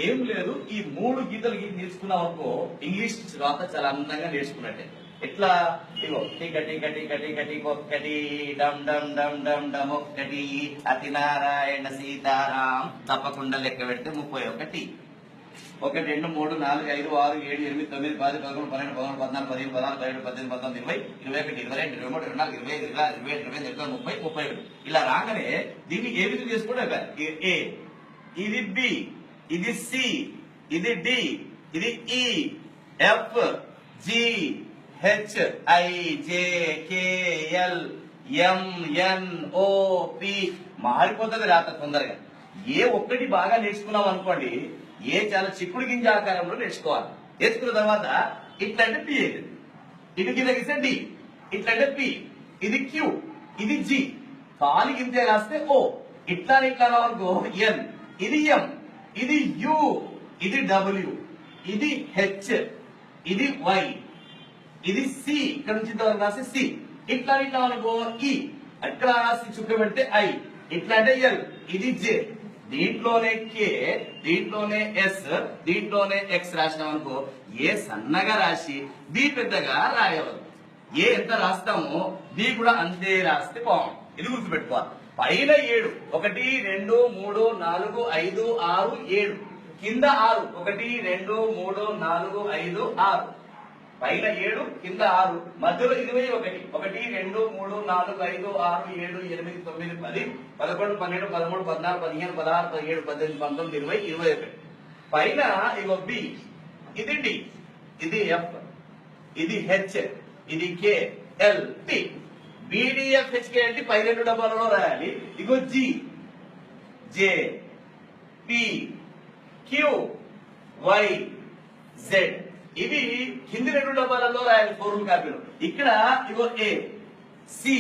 ఏం లేదు, ఈ 3 గీతలు నేర్చుకున్నాం అనుకో ఇంగ్లీష్ రాత చాలా అందంగా నేర్చుకున్నట్టే. ఎట్లా ఇగో టిక టిక టిక టిక టిక ఒక్కటి డమ్ డమ్ డమ్ డమ్ డమ్ ఒక్కటి అతి నారాయణ సీతారాం తప్పకుండా లెక్క పెడితే 31. 1 2 3 4 5 6 7 8 9 10 11 12 13 14 15 16 17 18 19 20 21 22 23 24 25 26 27 28 29 30 31 ఇలా రాగానే దీన్ని ఏ విధంగా చేసుకోవడం? ఏ, ఇది బి, ఇది సి, ఇది డి, ఇది E, F, G, H, I, J, K, L, M, N, O, P. మారిపోతుంది రాత తొందరగా. ఏ ఒక్కటి బాగా నేర్చుకున్నాం అనుకోండి, ఏ చాలా చిక్కుడు గింజ ఆకారంలో నేర్చుకోవాలి. నేర్చుకున్న తర్వాత ఇట్లంటే పి అవుతుంది, ఇటు కింద గీస్తే డి, ఇట్లంటే పి, ఇది క్యూ, ఇది జి, కాలి గింజ రాస్తే ఓ, ఇట్లా ఇట్లా రావనుకో ఎన్, ఇది ఎం, ఇది యు, ఇది డబ్ల్యూ, ఇది హెచ్, ఇది వై, ఇది సి, ఇక్కడ నుంచి ఇంతవరకు రాస్తే సి, ఇట్లా ఇట్లా అనుకో ఈ, అక్కడ రాసి చుక్క పెడితే ఐ, ఇట్లా అంటే ఎల్, ఇది జే, దీంట్లోనే కే, దీంట్లోనే ఎస్, దీంట్లోనే ఎక్స్ రాసినాం అనుకో ఏ సన్నగా రాసి బి పెద్దగా రాయవద్దు. ఏ ఎంత రాస్తామో బి కూడా అంతే రాస్తే బాగుంది. ఇది గుర్తుపెట్టుకోవాలి. పైన 7 1 2 3 4 5 6 7, కింద 6 1 2 3 4 5 6, పైన 7 కింద 6, మధ్యలో 21 1 2 3 4 5 6 7 8 9 10 11 12 13 14 15 16 17 18 19 20 21. పైన ఇగో బి, ఇది డి, ఇది ఎఫ్, ఇది హెచ్, ఇది K, L, T. B D F H K అంటే పై 2 డబ్బాలలో రాయాలి. ఇగో G, J, P, Q, Y, Z. ఇవి కింది 2 డబ్బాలలో రాయాలి ఫోర్ములా కాపీలో. ఇక్కడ ఇగో A, C,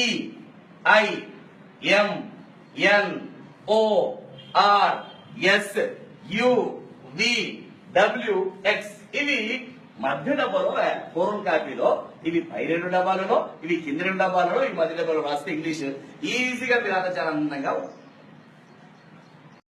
E, I, M, N, O, R, S, U, V, W, X. ఇవి మధ్య డబ్బాలో రాయాలి ఫోర్ములా కాపీలో. ఇవి పై 2 డబ్బాలలో, ఇవి కింది 2 డబ్బాలలో, ఇవి మధ్య డబ్బాలో రాస్తే ఇంగ్లీష్ ఈజీగా మీరు చాలా అందంగా